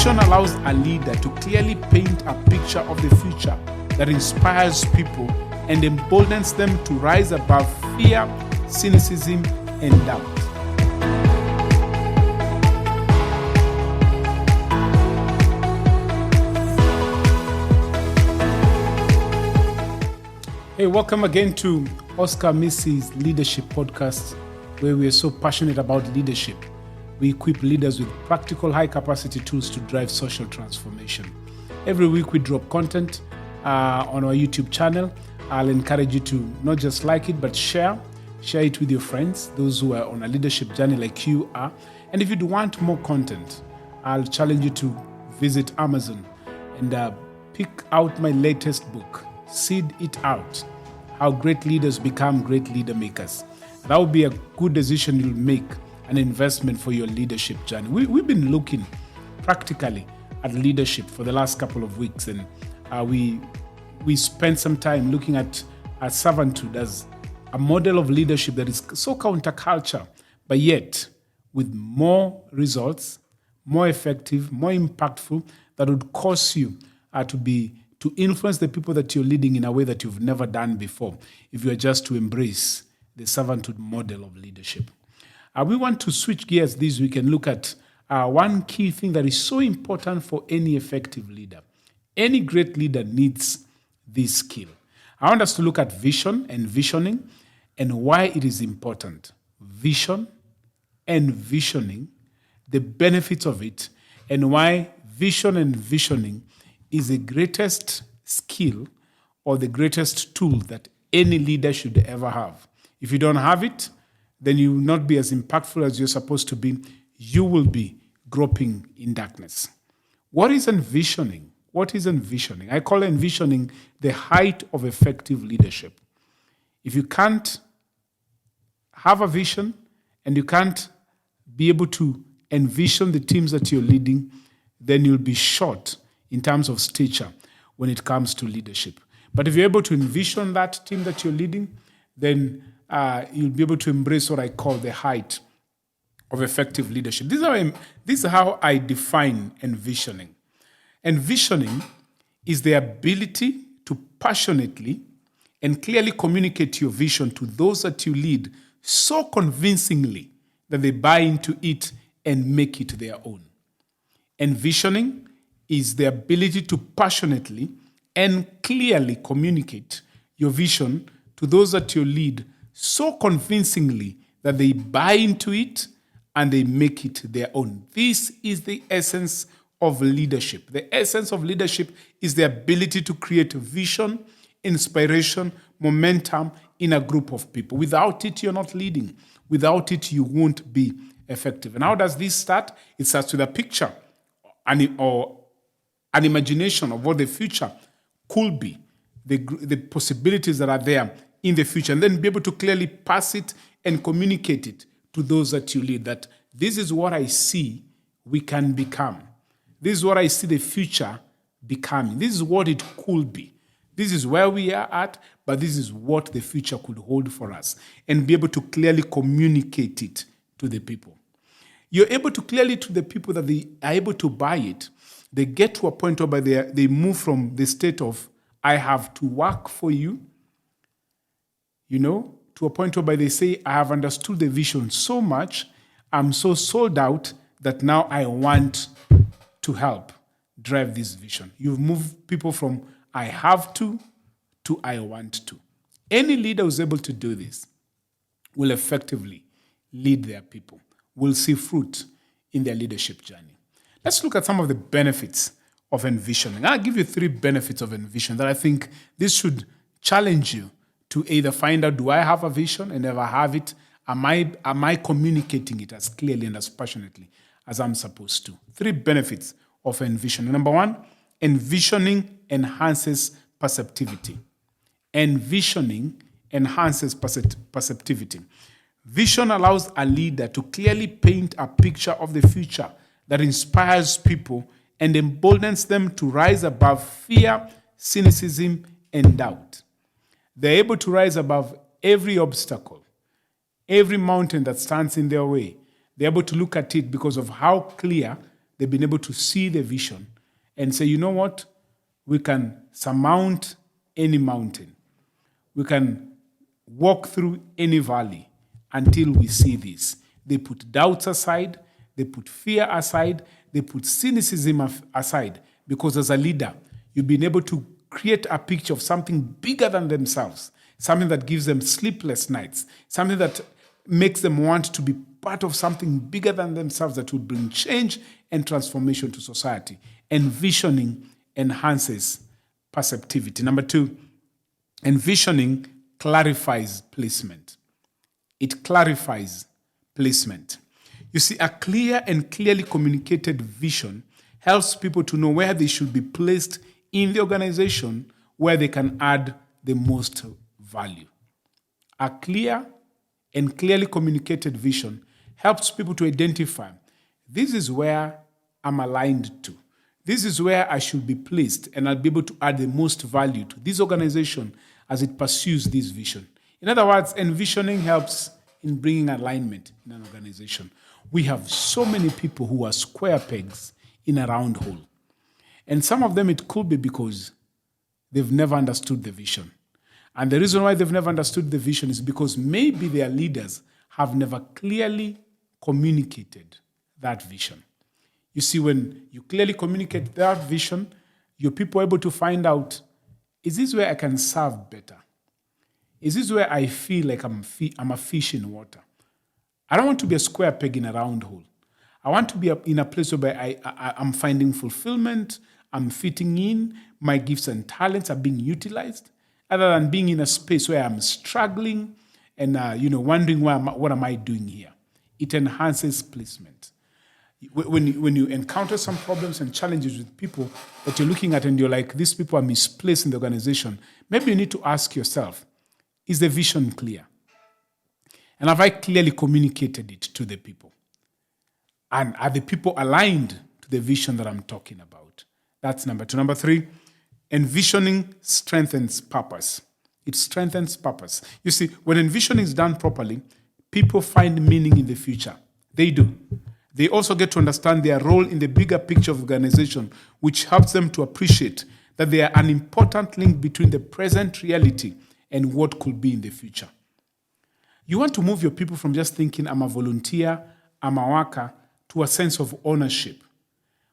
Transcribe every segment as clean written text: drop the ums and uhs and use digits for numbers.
Vision allows a leader to clearly paint a picture of the future that inspires people and emboldens them to rise above fear, cynicism, and doubt. Hey, welcome again to Oscar Amisi's Leadership Podcast, where we are so passionate about leadership. We equip leaders with practical, high-capacity tools to drive social transformation. Every week we drop content on our YouTube channel. I'll encourage you to not just like it, but share it with your friends, those who are on a leadership journey like you are. And if you want more content, I'll challenge you to visit Amazon and pick out my latest book, Seed It Out, How Great Leaders Become Great Leader Makers. That will be a good decision you'll make, an investment for your leadership journey. We've been looking practically at leadership for the last couple of weeks, and we spent some time looking at servanthood as a model of leadership that is so counterculture, but yet with more results, more effective, more impactful, that would cause you to influence the people that you're leading in a way that you've never done before, if you are just to embrace the servanthood model of leadership. We want to switch gears this week and look at one key thing that is so important for any effective leader. Any great leader needs this skill. I want us to look at vision and visioning and why it is important. Vision and visioning, the benefits of it, and why vision and visioning is the greatest skill or the greatest tool that any leader should ever have. If you don't have it, then you will not be as impactful as you're supposed to be. You will be groping in darkness. What is envisioning? What is envisioning? I call envisioning the height of effective leadership. If you can't have a vision and you can't be able to envision the teams that you're leading, then you'll be short in terms of stature when it comes to leadership. But if you're able to envision that team that you're leading, then you'll be able to embrace what I call the height of effective leadership. This is how I define envisioning. Envisioning is the ability to passionately and clearly communicate your vision to those that you lead so convincingly that they buy into it and make it their own. Envisioning is the ability to passionately and clearly communicate your vision to those that you lead so convincingly that they buy into it and they make it their own. This is the essence of leadership. The essence of leadership is the ability to create vision, inspiration, momentum in a group of people. Without it, you're not leading. Without it, you won't be effective. And how does this start? It starts with a picture or an imagination of what the future could be, the possibilities that are there in the future, and then be able to clearly pass it and communicate it to those that you lead, that this is what I see we can become. This is what I see the future becoming. This is what it could be. This is where we are at, but this is what the future could hold for us, and be able to clearly communicate it to the people. You're able to clearly to the people that they are able to buy it. They get to a point where they move from the state of, I have to work for you, to a point where they say, I have understood the vision so much, I'm so sold out that now I want to help drive this vision. You've moved people from I have to I want to. Any leader who's able to do this will effectively lead their people, will see fruit in their leadership journey. Let's look at some of the benefits of envisioning. I'll give you 3 benefits of envision that I think this should challenge you to either find out, do I have a vision? And if I have it, am I communicating it as clearly and as passionately as I'm supposed to? 3 benefits of envisioning. Number 1, envisioning enhances perceptivity. Envisioning enhances perceptivity. Vision allows a leader to clearly paint a picture of the future that inspires people and emboldens them to rise above fear, cynicism, and doubt. They're able to rise above every obstacle, every mountain that stands in their way. They're able to look at it because of how clear they've been able to see the vision and say, you know what? We can surmount any mountain. We can walk through any valley until we see this. They put doubts aside, they put fear aside, they put cynicism aside, because as a leader, you've been able to create a picture of something bigger than themselves, something that gives them sleepless nights, something that makes them want to be part of something bigger than themselves that will bring change and transformation to society. Envisioning enhances perceptivity. Number 2, envisioning clarifies placement. It clarifies placement. You see, a clear and clearly communicated vision helps people to know where they should be placed in the organization, where they can add the most value. A clear and clearly communicated vision helps people to identify, this is where I'm aligned to. This is where I should be placed, and I'll be able to add the most value to this organization as it pursues this vision. In other words, envisioning helps in bringing alignment in an organization. We have so many people who are square pegs in a round hole. And some of them, it could be because they've never understood the vision. And the reason why they've never understood the vision is because maybe their leaders have never clearly communicated that vision. You see, when you clearly communicate that vision, your people are able to find out, is this where I can serve better? Is this where I feel like I'm a fish in water? I don't want to be a square peg in a round hole. I want to be in a place where I'm finding fulfillment, I'm fitting in, my gifts and talents are being utilized, other than being in a space where I'm struggling and wondering what am I doing here. It enhances placement. When you encounter some problems and challenges with people that you're looking at and you're like, these people are misplaced in the organization, maybe you need to ask yourself, is the vision clear? And have I clearly communicated it to the people? And are the people aligned to the vision that I'm talking about? That's number 2. Number 3, envisioning strengthens purpose. It strengthens purpose. You see, when envisioning is done properly, people find meaning in the future. They do. They also get to understand their role in the bigger picture of the organization, which helps them to appreciate that they are an important link between the present reality and what could be in the future. You want to move your people from just thinking, I'm a volunteer, I'm a worker, to a sense of ownership.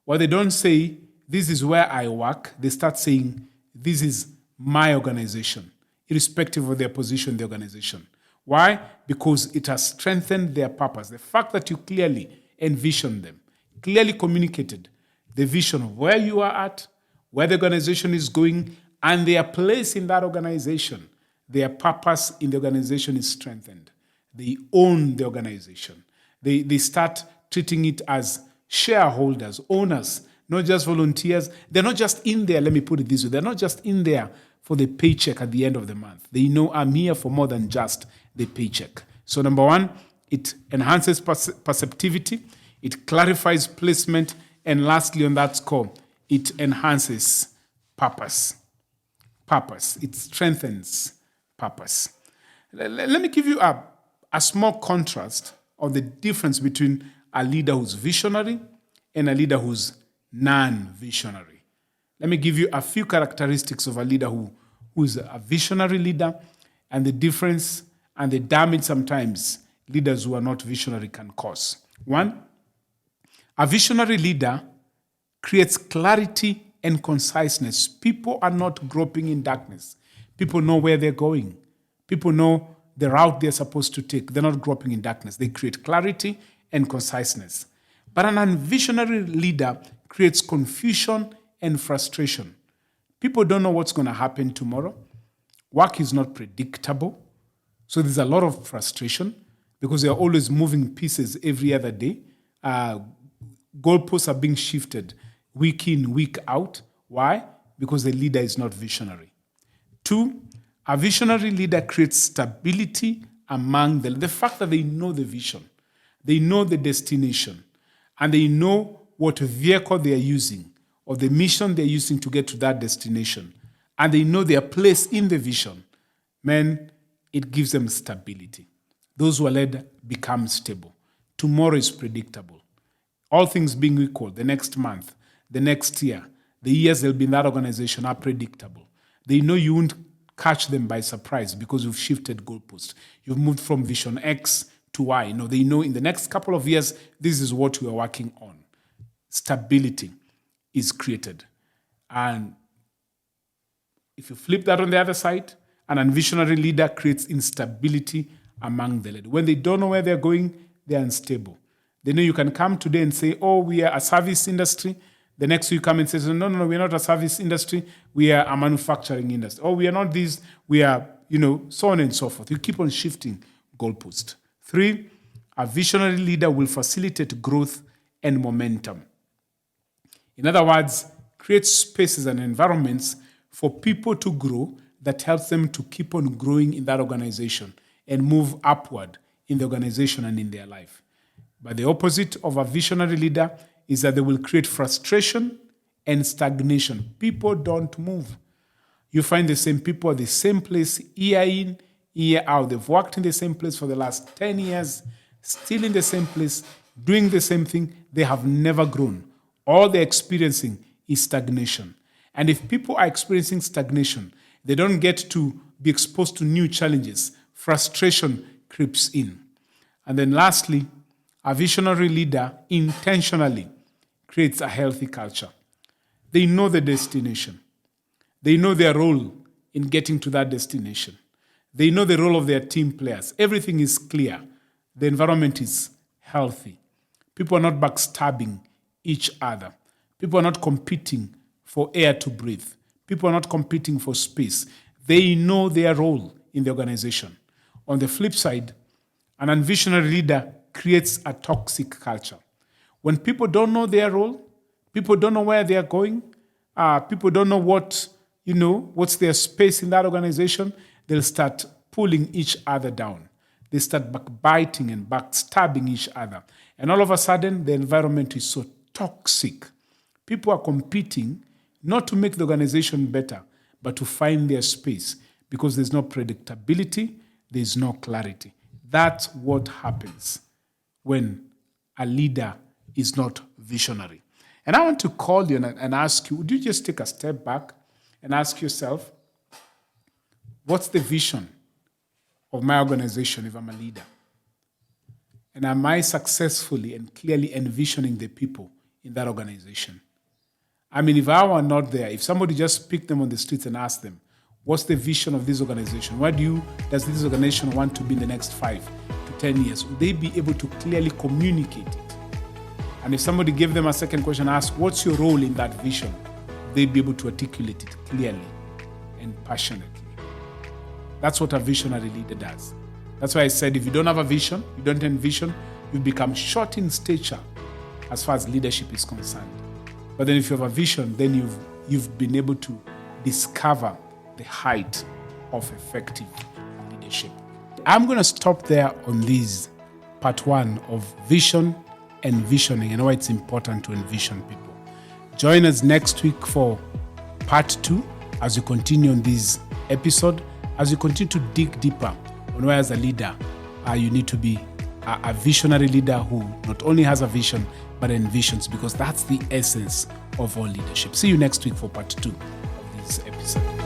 Where they don't say, this is where I work, they start saying, this is my organization, irrespective of their position in the organization. Why? Because it has strengthened their purpose. The fact that you clearly envisioned them, clearly communicated the vision of where you are at, where the organization is going, and their place in that organization, their purpose in the organization is strengthened. They own the organization. They start treating it as shareholders, owners, not just volunteers. They're not just in there, let me put it this way, they're not just in there for the paycheck at the end of the month. They know I'm here for more than just the paycheck. So number 1, it enhances perceptivity, it clarifies placement, and lastly on that score, it enhances purpose. Purpose. It strengthens purpose. Let me give you a small contrast of the difference between a leader who's visionary and a leader who's non-visionary. Let me give you a few characteristics of a leader who's a visionary leader, and the difference and the damage sometimes leaders who are not visionary can cause. 1, a visionary leader creates clarity and conciseness. People are not groping in darkness. People know where they're going. People know the route they're supposed to take. They're not groping in darkness. They create clarity and conciseness. But an unvisionary leader creates confusion and frustration. People don't know what's going to happen tomorrow. Work is not predictable. So there's a lot of frustration because they're always moving pieces every other day. Goalposts are being shifted week in, week out. Why? Because the leader is not visionary. 2, a visionary leader creates stability among them. The fact that they know the vision, they know the destination, and they know what vehicle they are using or the mission they're using to get to that destination, and they know their place in the vision, man, it gives them stability. Those who are led become stable. Tomorrow is predictable. All things being equal, the next month, the next year, the years they'll be in that organization are predictable. They know you won't catch them by surprise because you've shifted goalposts. You've moved from vision X to Y. They know in the next couple of years, this is what we are working on. Stability is created. And if you flip that on the other side, an unvisionary leader creates instability among the led. When they don't know where they're going, they're unstable. They know you can come today and say, oh, we are a service industry. The next week you come and say, no, we're not a service industry. We are a manufacturing industry. Oh, we are not this. We are, so on and so forth. You keep on shifting goalposts. 3, a visionary leader will facilitate growth and momentum. In other words, create spaces and environments for people to grow that helps them to keep on growing in that organization and move upward in the organization and in their life. But the opposite of a visionary leader is that they will create frustration and stagnation. People don't move. You find the same people at the same place year in, year out. They've worked in the same place for the last 10 years, still in the same place, doing the same thing. They have never grown. All they're experiencing is stagnation. And if people are experiencing stagnation, they don't get to be exposed to new challenges. Frustration creeps in. And then lastly, a visionary leader intentionally creates a healthy culture. They know the destination. They know their role in getting to that destination. They know the role of their team players. Everything is clear. The environment is healthy. People are not backstabbing each other. People are not competing for air to breathe. People are not competing for space. They know their role in the organization. On the flip side, an unvisionary leader creates a toxic culture. When people don't know their role, people don't know where they are going, people don't know what's their space in that organization, they'll start pulling each other down. They start backbiting and backstabbing each other. And all of a sudden, the environment is so toxic. People are competing not to make the organization better, but to find their space because there's no predictability, there's no clarity. That's what happens when a leader is not visionary. And I want to call you and ask you, would you just take a step back and ask yourself, what's the vision of my organization if I'm a leader? And am I successfully and clearly envisioning the people in that organization? I mean, if I were not there, if somebody just picked them on the streets and asked them, what's the vision of this organization? Where does this organization want to be in the next 5 to 10 years? Would they be able to clearly communicate it? And if somebody gave them a second question, ask, what's your role in that vision? They'd be able to articulate it clearly and passionately. That's what a visionary leader does. That's why I said, if you don't have a vision, you don't envision, you become short in stature as far as leadership is concerned. But then if you have a vision, then you've been able to discover the height of effective leadership. I'm going to stop there on this part 1 of vision and visioning and why it's important to envision people. Join us next week for part 2 as we continue on this episode, as we continue to dig deeper on why as a leader you need to be a visionary leader who not only has a vision but envisions, because that's the essence of all leadership. See you next week for part 2 of this episode.